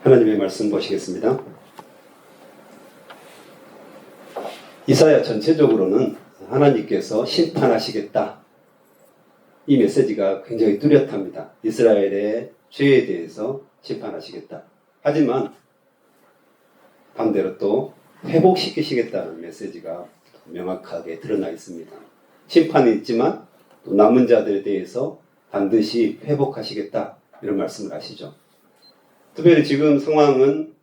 하나님의 말씀 보시겠습니다. 이사야 전체적으로는 하나님께서 심판하시겠다. 이 메시지가 굉장히 뚜렷합니다. 이스라엘의 죄에 대해서 심판하시겠다. 하지만 반대로 또 회복시키시겠다는 메시지가 명확하게 드러나 있습니다. 심판이 있지만 또 남은 자들에 대해서 반드시 회복하시겠다. 이런 말씀을 하시죠. 특별히 지금 상황은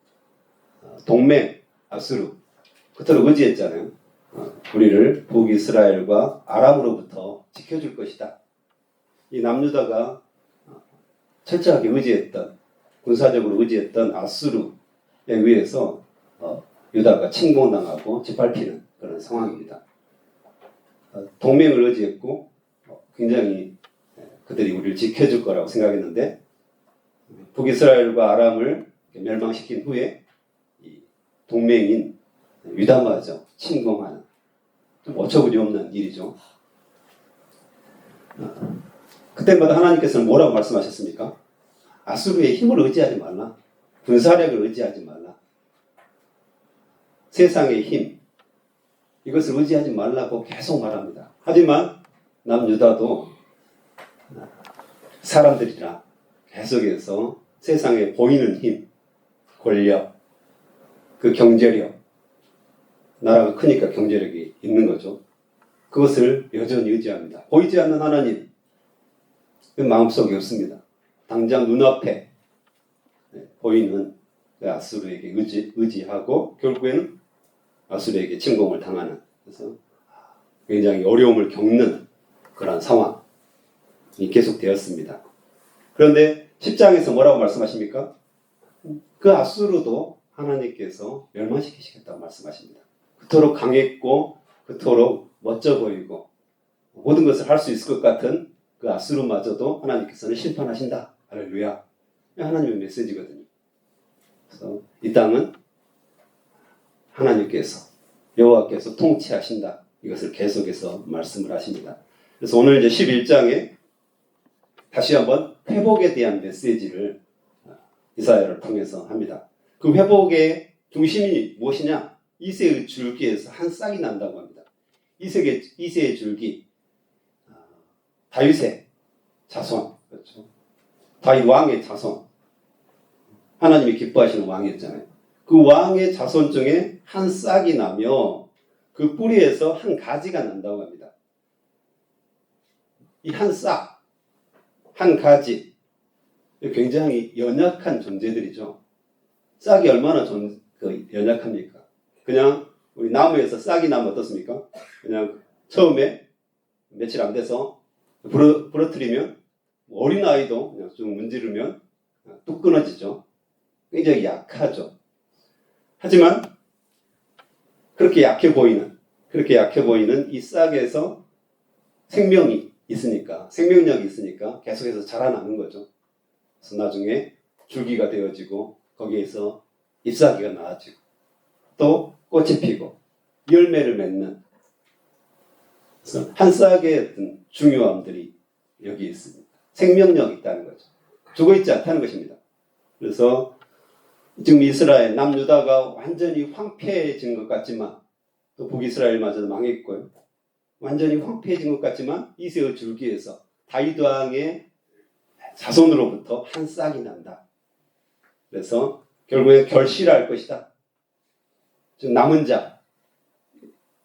동맹 아수르 그토록 의지했잖아요. 우리를 북이스라엘과 아람으로부터 지켜줄 것이다. 이 남유다가 철저하게 의지했던, 군사적으로 의지했던 아수르에 의해서 유다가 침공당하고 짓밟히는 그런 상황입니다. 동맹을 의지했고 굉장히 그들이 우리를 지켜줄 거라고 생각했는데 북이스라엘과 아람을 멸망시킨 후에 이 동맹인 유다마저 침공하는 좀 어처구니 없는 일이죠. 그때마다 하나님께서는 뭐라고 말씀하셨습니까? 아수르의 힘을 의지하지 말라. 군사력을 의지하지 말라. 세상의 힘, 이것을 의지하지 말라고 계속 말합니다. 하지만 남유다도 사람들이라 계속해서 세상에 보이는 힘, 권력, 그 경제력, 나라가 크니까 경제력이 있는 거죠. 그것을 여전히 의지합니다. 보이지 않는 하나님, 그 마음속에 없습니다. 당장 눈앞에 보이는 아수르에게 의지하고 결국에는 아수르에게 침공을 당하는, 그래서 굉장히 어려움을 겪는 그런 상황이 계속되었습니다. 그런데 10장에서 뭐라고 말씀하십니까? 그 아수르도 하나님께서 멸망시키시겠다고 말씀하십니다. 그토록 강했고 그토록 멋져 보이고 모든 것을 할 수 있을 것 같은 그 아수르마저도 하나님께서는 심판하신다. 할렐루야. 하나님의 메시지거든요. 그래서 이 땅은 하나님께서 여호와께서 통치하신다. 이것을 계속해서 말씀을 하십니다. 그래서 오늘 이제 11장에 다시 한번 회복에 대한 메시지를 이사야를 통해서 합니다. 그 회복의 중심이 무엇이냐? 이새의 줄기에서 한 싹이 난다고 합니다. 이새의 줄기, 다윗의 자손, 그렇죠? 다윗 왕의 자손, 하나님이 기뻐하시는 왕이었잖아요. 그 왕의 자손 중에 한 싹이 나며 그 뿌리에서 한 가지가 난다고 합니다. 이 한 싹, 한 가지, 굉장히 연약한 존재들이죠. 싹이 얼마나 연약합니까? 그냥 우리 나무에서 싹이 나면 어떻습니까? 그냥 처음에 며칠 안 돼서 부러뜨리면 어린아이도 그냥 좀 문지르면 뚝 끊어지죠. 굉장히 약하죠. 하지만 그렇게 약해 보이는 이 싹에서 생명력이 있으니까 계속해서 자라나는 거죠. 그래서 나중에 줄기가 되어지고 거기에서 잎사귀가 나아지고 또 꽃이 피고 열매를 맺는, 그래서 한 싹의 어떤 중요함들이 여기 있습니다. 생명력이 있다는 거죠. 죽어있지 않다는 것입니다. 그래서 지금 이스라엘 남유다가 완전히 황폐해진 것 같지만 또 북이스라엘마저도 망했고요. 완전히 황폐해진 것 같지만 이새의 줄기에서 다윗 왕의 자손으로부터 한 싹이 난다. 그래서 결국에 결실할 것이다. 즉 남은 자,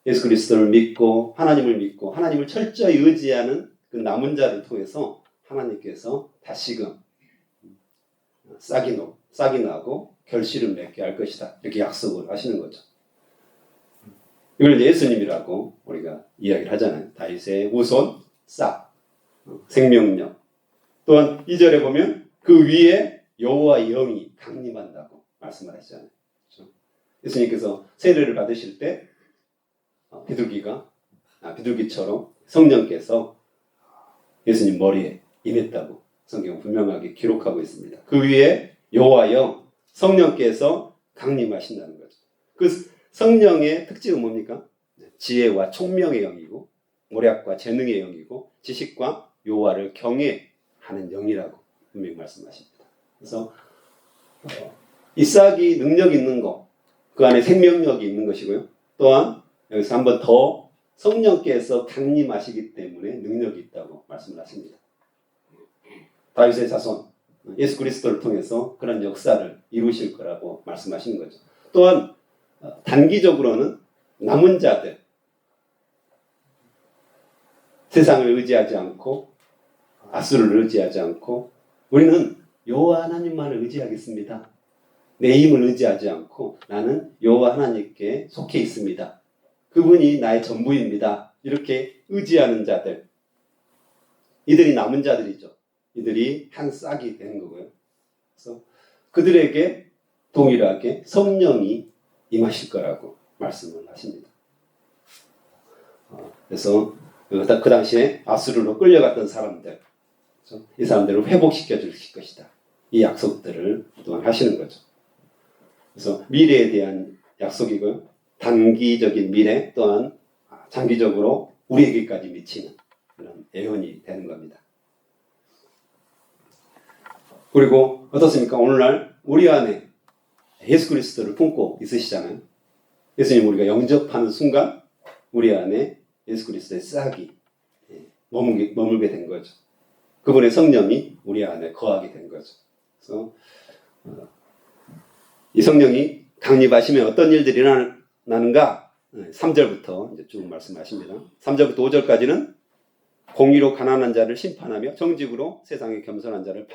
예수 그리스도를 믿고 하나님을 믿고 하나님을 철저히 의지하는 그 남은 자를 통해서 하나님께서 다시금 싹이 나고 결실을 맺게 할 것이다. 이렇게 약속을 하시는 거죠. 이걸 이제 예수님이라고 우리가 이야기를 하잖아요. 다윗의 후손 싹, 생명력. 또한 2절에 보면 그 위에 여호와의 영이 강림한다고 말씀을 하시잖아요. 그렇죠? 예수님께서 세례를 받으실 때 비둘기처럼 성령께서 예수님 머리에 임했다고 성경은 분명하게 기록하고 있습니다. 그 위에 여호와 영, 성령께서 강림하신다는 거죠. 그 성령의 특징은 뭡니까? 지혜와 총명의 영이고 모략과 재능의 영이고 지식과 여호와를 경외하는 영이라고 분명히 말씀하십니다. 그래서 이삭이 능력 있는 것, 그 안에 생명력이 있는 것이고요. 또한 여기서 한번 더 성령께서 강림하시기 때문에 능력이 있다고 말씀을 하십니다. 다윗의 자손 예수 그리스도를 통해서 그런 역사를 이루실 거라고 말씀하시는 거죠. 또한 단기적으로는 남은 자들, 세상을 의지하지 않고 아수를 의지하지 않고 우리는 여호와 하나님만을 의지하겠습니다. 내 힘을 의지하지 않고 나는 여호와 하나님께 속해 있습니다. 그분이 나의 전부입니다. 이렇게 의지하는 자들, 이들이 남은 자들이죠. 이들이 한 싹이 되는 거고요. 그래서 그들에게 동일하게 성령이 임하실 거라고 말씀을 하십니다. 그래서 그 당시에 아수르로 끌려갔던 사람들, 이 사람들을 회복시켜 주실 것이다. 이 약속들을 또한 하시는 거죠. 그래서 미래에 대한 약속이고요. 단기적인 미래 또한 장기적으로 우리에게까지 미치는 그런 예언이 되는 겁니다. 그리고 어떻습니까? 오늘날 우리 안에 예수 그리스도를 품고 있으시잖아요. 예수님 우리가 영접하는 순간 우리 안에 예수 그리스도의 싹이 머물게 된 거죠. 그분의 성령이 우리 안에 거하게 된 거죠. 그래서 이 성령이 강림하시면 어떤 일들이 일어나는가? 3절부터 이제 쭉 말씀하십니다. 3절부터 5절까지는 공의로 가난한 자를 심판하며 정직으로 세상의 겸손한 자를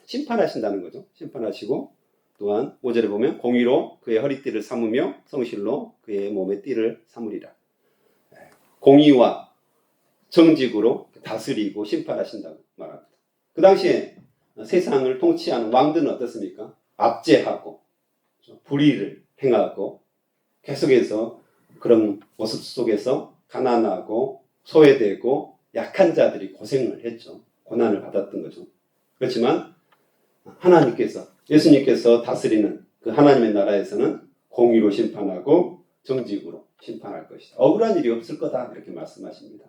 심판하신다는 거죠. 심판하시고 또한 5절에 보면 공의로 그의 허리띠를 삼으며 성실로 그의 몸의 띠를 삼으리라. 공의와 정직으로 다스리고 심판하신다고 말합니다. 그 당시에 세상을 통치하는 왕들은 어떻습니까? 압제하고 불의를 행하고 계속해서 그런 모습 속에서 가난하고 소외되고 약한 자들이 고생을 했죠. 고난을 받았던 거죠. 그렇지만 하나님께서 예수님께서 다스리는 그 하나님의 나라에서는 공의로 심판하고 정직으로 심판할 것이다. 억울한 일이 없을 거다 이렇게 말씀하십니다.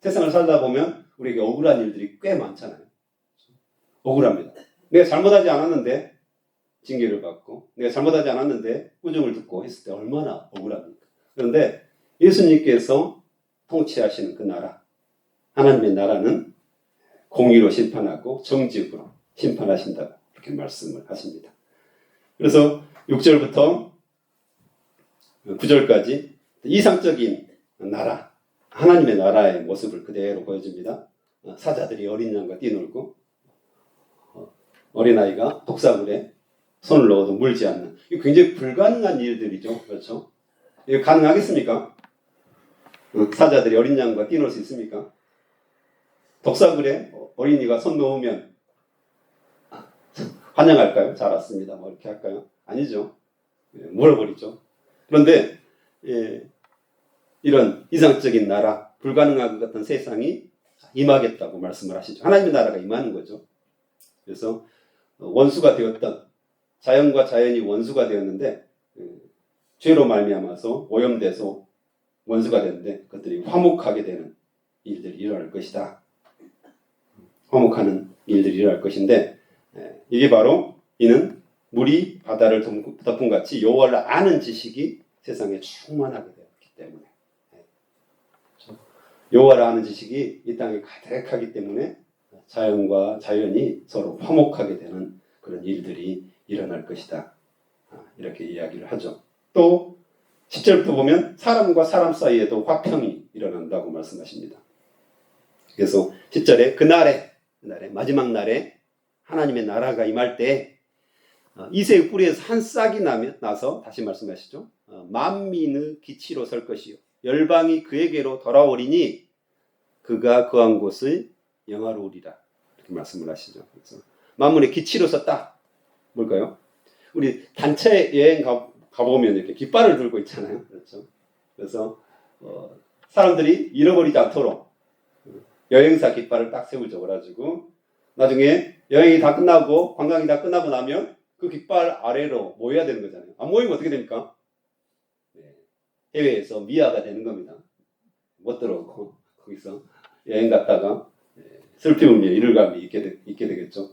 세상을 살다 보면 우리에게 억울한 일들이 꽤 많잖아요. 억울합니다. 내가 잘못하지 않았는데 징계를 받고 내가 잘못하지 않았는데 꾸중을 듣고 했을 때 얼마나 억울합니까? 그런데 예수님께서 통치하시는 그 나라, 하나님의 나라는 공의로 심판하고 정직으로 심판하신다고 이렇게 말씀을 하십니다. 그래서 6절부터 9절까지 이상적인 나라, 하나님의 나라의 모습을 그대로 보여줍니다. 사자들이 어린 양과 뛰놀고 어린아이가 독사물에 손을 넣어도 물지 않는, 이거 굉장히 불가능한 일들이죠. 그렇죠? 이거 가능하겠습니까? 사자들이 어린 양과 뛰놀 수 있습니까? 독사물에 어린이가 손 놓으면 환영할까요? 잘 왔습니다. 뭐 이렇게 할까요? 아니죠. 물어버리죠. 그런데 이런 이상적인 나라, 불가능한 것 같은 세상이 임하겠다고 말씀을 하시죠. 하나님의 나라가 임하는 거죠. 그래서 원수가 되었던 자연과 자연이 원수가 되었는데 죄로 말미암아서 오염돼서 원수가 되는데 그것들이 화목하게 되는 일들이 일어날 것이다. 화목하는 일들이 일어날 것인데 이게 바로 이는 물이 바다를 덮은 같이 여호와를 아는 지식이 세상에 충만하게 되었기 때문에 여호와를 아는 지식이 이 땅에 가득하기 때문에 자연과 자연이 서로 화목하게 되는 그런 일들이 일어날 것이다. 이렇게 이야기를 하죠. 또 10절부터 보면 사람과 사람 사이에도 화평이 일어난다고 말씀하십니다. 그래서 10절에 그날에 마지막 날에 하나님의 나라가 임할 때 이새의 뿌리에서 한 싹이 나서 다시 말씀하시죠. 만민의 기치로 설 것이요 열방이 그에게로 돌아오리니 그가 거한 곳을 영화로우리라. 이렇게 말씀을 하시죠. 그래서 만문의 기치로 섰다. 뭘까요? 우리 단체 여행 가보면 이렇게 깃발을 들고 있잖아요. 그렇죠? 그래서 사람들이 잃어버리지 않도록 여행사 깃발을 딱 세우죠. 그래가지고 나중에 여행이 다 끝나고 관광이 다 끝나고 나면 그 깃발 아래로 모여야 되는 거잖아요. 안 모이면 어떻게 됩니까? 해외에서 미아가 되는 겁니다. 못 들어오고 거기서 여행 갔다가 슬피 울며 이를감이 있게 되겠죠.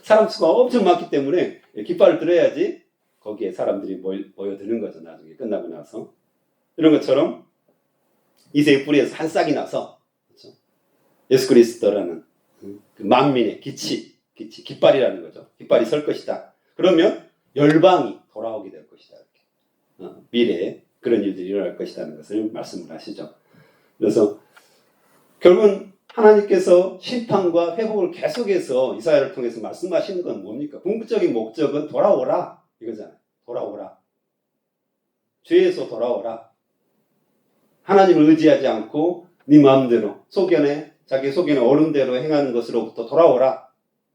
사람 수가 엄청 많기 때문에 깃발을 들어야지 거기에 사람들이 모여드는 거죠. 나중에 끝나고 나서. 이런 것처럼 이새의 뿌리에서 한 싹이 나서, 그렇죠? 예수 그리스도라는 그 만민의 깃발이라는 거죠. 깃발이 설 것이다. 그러면 열방이 돌아오게 될 것이다. 이렇게. 미래에 그런 일들이 일어날 것이라는 것을 말씀을 하시죠. 그래서 결국은 하나님께서 심판과 회복을 계속해서 이사야를 통해서 말씀하시는 건 뭡니까? 궁극적인 목적은 돌아오라 이거잖아요. 돌아오라. 죄에서 돌아오라. 하나님을 의지하지 않고 네 마음대로 자기 소견의 어른대로 행하는 것으로부터 돌아오라.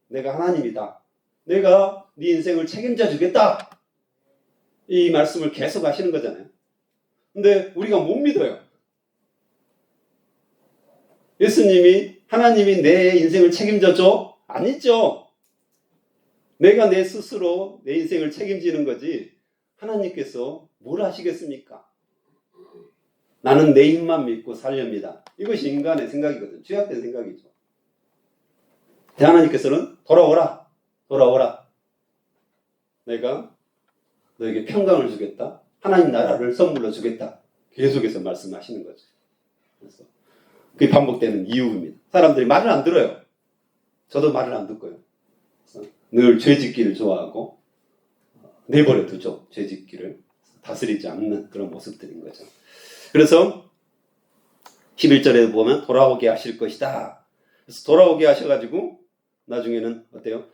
내가 하나님이다. 내가 네 인생을 책임져 주겠다. 이 말씀을 계속 하시는 거잖아요. 근데 우리가 못 믿어요. 예수님이 하나님이 내 인생을 책임져 줘? 아니죠. 내가 내 스스로 내 인생을 책임지는 거지 하나님께서 뭘 하시겠습니까? 나는 내 힘만 믿고 살렵니다. 이것이 인간의 생각이거든. 죄악된 생각이죠. 하나님께서는 돌아오라. 내가 너에게 평강을 주겠다. 하나님 나라를 선물로 주겠다. 계속해서 말씀하시는 거죠. 그래서 그게 반복되는 이유입니다. 사람들이 말을 안 들어요. 저도 말을 안 듣고요. 늘 죄짓기를 좋아하고 내버려 두죠. 죄짓기를 다스리지 않는 그런 모습들인 거죠. 그래서 11절에 보면 돌아오게 하실 것이다. 그래서 돌아오게 하셔가지고 나중에는 어때요?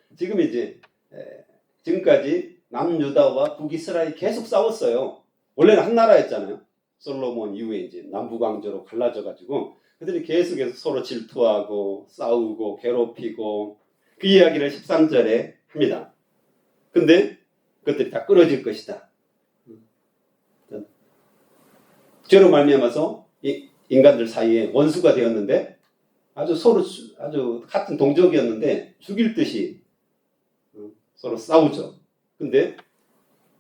지금까지 남유다와 북이스라엘이 계속 싸웠어요. 원래는 한 나라였잖아요. 솔로몬 이후에 이제 남북왕조로 갈라져가지고 그들이 계속해서 서로 질투하고 싸우고 괴롭히고 그 이야기를 13절에 합니다. 근데 그것들이 다 끊어질 것이다. 죄로 말미암아서 인간들 사이에 원수가 되었는데 아주 같은 동족이었는데 죽일 듯이 서로 싸우죠. 근데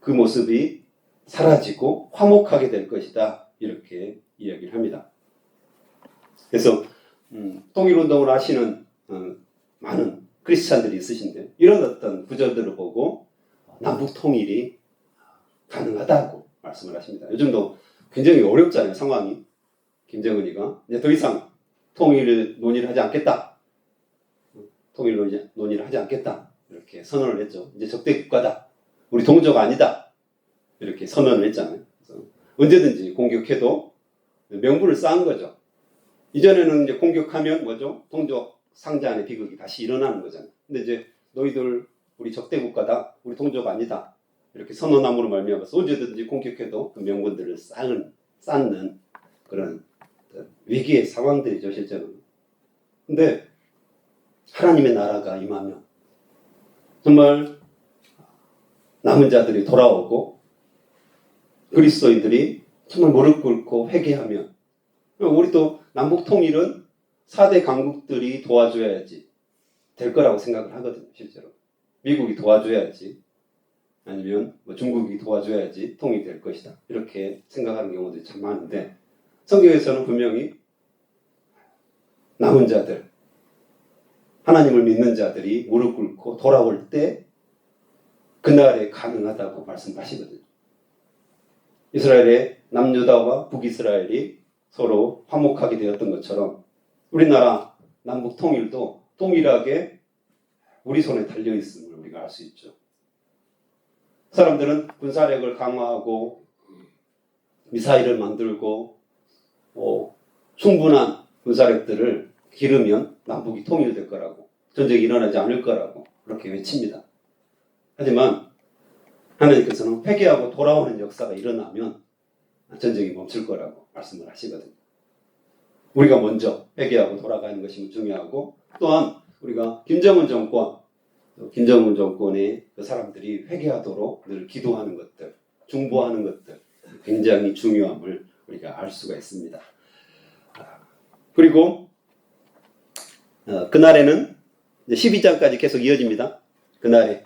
그 모습이 사라지고 화목하게 될 것이다. 이렇게 이야기를 합니다. 그래서 통일운동을 하시는 많은 크리스찬들이 있으신데 이런 어떤 구절들을 보고 남북 통일이 가능하다고 말씀을 하십니다. 요즘도 굉장히 어렵잖아요. 상황이. 김정은이가 이제 더 이상 통일을 논의를 하지 않겠다. 통일 논의를 하지 않겠다. 이렇게 선언을 했죠. 이제 적대 국가다. 우리 동족 아니다. 이렇게 선언을 했잖아요. 그래서 언제든지 공격해도 명분을 쌓은 거죠. 이전에는 이제 공격하면 뭐죠? 동족 상자 안의 비극이 다시 일어나는 거잖아요. 근데 이제 너희들 우리 적대 국가다. 우리 동족 아니다. 이렇게 선언함으로 말미암아서 언제든지 공격해도 그 명분들을 쌓는 그런 위기의 상황들이죠, 실제로. 근데 하나님의 나라가 임하면 정말 남은 자들이 돌아오고 그리스도인들이 정말 무릎 꿇고 회개하면 우리도 남북 통일은 4대 강국들이 도와줘야지 될 거라고 생각을 하거든요, 실제로. 미국이 도와줘야지 아니면 중국이 도와줘야지 통일이 될 것이다. 이렇게 생각하는 경우들이 참 많은데 성경에서는 분명히 남은 자들, 하나님을 믿는 자들이 무릎 꿇고 돌아올 때 그날에 가능하다고 말씀하시거든요. 이스라엘의 남유다와 북이스라엘이 서로 화목하게 되었던 것처럼 우리나라 남북 통일도 동일하게 우리 손에 달려있음을 우리가 알 수 있죠. 사람들은 군사력을 강화하고 미사일을 만들고 충분한 군사력들을 기르면 남북이 통일될 거라고, 전쟁이 일어나지 않을 거라고 그렇게 외칩니다. 하지만 하나님께서는 회개하고 돌아오는 역사가 일어나면 전쟁이 멈출 거라고 말씀을 하시거든요. 우리가 먼저 회개하고 돌아가는 것이 중요하고, 또한 우리가 김정은 정권의 그 사람들이 회개하도록 늘 기도하는 것들, 중보하는 것들 굉장히 중요함을 우리가 알 수가 있습니다. 그리고 그날에는 12장까지 계속 이어집니다. 그날에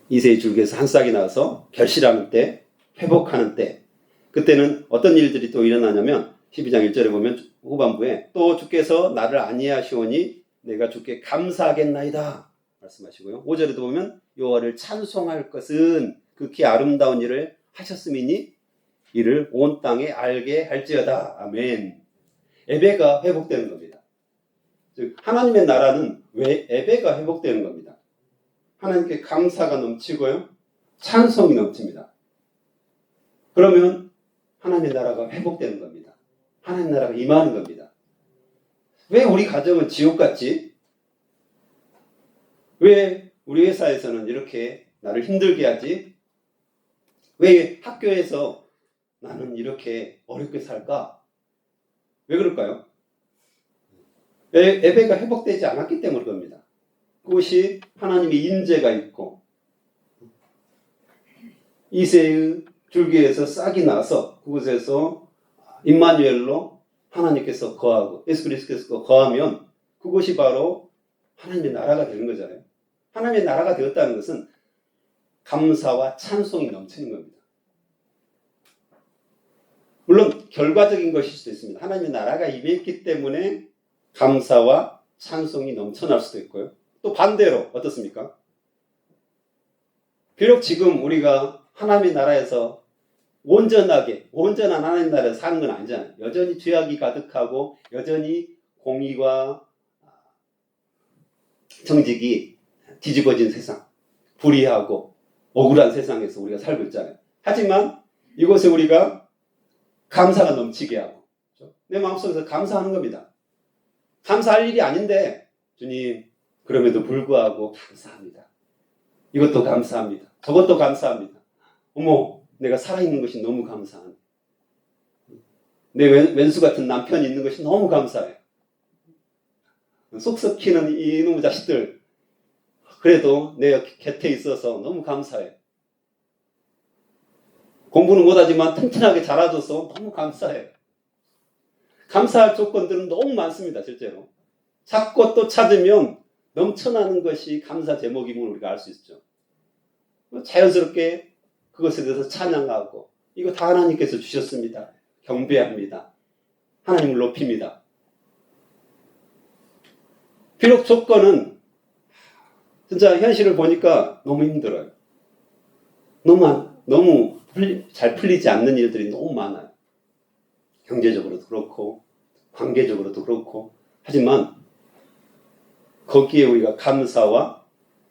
이새의 줄기에서 한 싹이 나와서 결실하는 때, 회복하는 때, 그때는 어떤 일들이 또 일어나냐면 12장 1절에 보면 후반부에 또 주께서 나를 안위하시오니 내가 주께 감사하겠나이다. 말씀하시고요. 5절에도 보면 여호와를 찬송할 것은 극히 아름다운 일을 하셨음이니 이를 온 땅에 알게 할지어다. 아멘. 예배가 회복되는 겁니다. 즉 하나님의 나라는 왜 예배가 회복되는 겁니다. 하나님께 감사가 넘치고요. 찬송이 넘칩니다. 그러면 하나님의 나라가 회복되는 겁니다. 하나님의 나라가 임하는 겁니다. 왜 우리 가정은 지옥 같지? 왜 우리 회사에서는 이렇게 나를 힘들게 하지? 왜 학교에서 나는 이렇게 어렵게 살까? 왜 그럴까요? 예배가 회복되지 않았기 때문일 겁니다. 그것이 하나님의 임재가 있고 이새의 줄기에서 싹이 나서 그곳에서 임마누엘로 하나님께서 거하고 예수 그리스도께서 거하면 그것이 바로 하나님의 나라가 되는 거잖아요. 하나님의 나라가 되었다는 것은 감사와 찬송이 넘치는 겁니다. 물론 결과적인 것일 수도 있습니다. 하나님의 나라가 임했기 때문에 감사와 찬송이 넘쳐날 수도 있고요. 또 반대로 어떻습니까? 비록 지금 우리가 하나님의 나라에서 온전한 하나님의 나라에서 사는 건 아니잖아요. 여전히 죄악이 가득하고 여전히 공의와 정직이 뒤집어진 세상, 불의하고 억울한 세상에서 우리가 살고 있잖아요. 하지만 이곳에 우리가 감사가 넘치게 하고 내 마음속에서 감사하는 겁니다. 감사할 일이 아닌데 주님 그럼에도 불구하고 감사합니다. 이것도 감사합니다. 저것도 감사합니다. 어머 내가 살아있는 것이 너무 감사하네. 내 왼수 같은 남편이 있는 것이 너무 감사해. 속 썩히는 이놈의 자식들 그래도 내 곁에 있어서 너무 감사해. 공부는 못하지만 튼튼하게 자라줘서 너무 감사해. 감사할 조건들은 너무 많습니다. 실제로. 찾고 또 찾으면 넘쳐나는 것이 감사 제목임을 우리가 알 수 있죠. 자연스럽게 그것에 대해서 찬양하고 이거 다 하나님께서 주셨습니다. 경배합니다. 하나님을 높입니다. 비록 조건은 진짜 현실을 보니까 너무 힘들어요. 너무 잘 풀리지 않는 일들이 너무 많아요. 경제적으로도 그렇고 관계적으로도 그렇고 하지만 거기에 우리가 감사와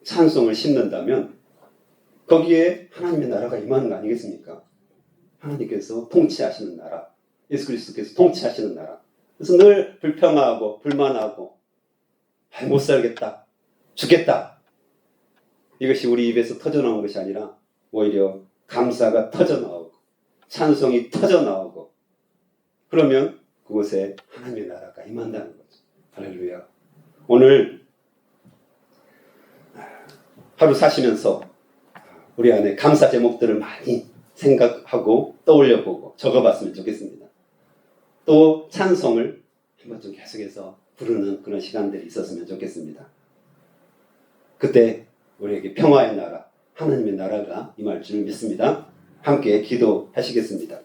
찬송을 심는다면 거기에 하나님의 나라가 임하는 거 아니겠습니까? 하나님께서 통치하시는 나라, 예수 그리스도께서 통치하시는 나라. 그래서 늘 불평하고 불만하고 못 살겠다, 죽겠다. 이것이 우리 입에서 터져나온 것이 아니라 오히려 감사가 터져나오고 찬송이 터져나오고 그러면 그곳에 하나님의 나라가 임한다는 거죠. 할렐루야. 오늘 하루 사시면서 우리 안에 감사 제목들을 많이 생각하고 떠올려보고 적어봤으면 좋겠습니다. 또 찬송을 한번 좀 계속해서 부르는 그런 시간들이 있었으면 좋겠습니다. 그때 우리에게 평화의 나라, 하나님의 나라가 임할 줄 믿습니다. 함께 기도하시겠습니다.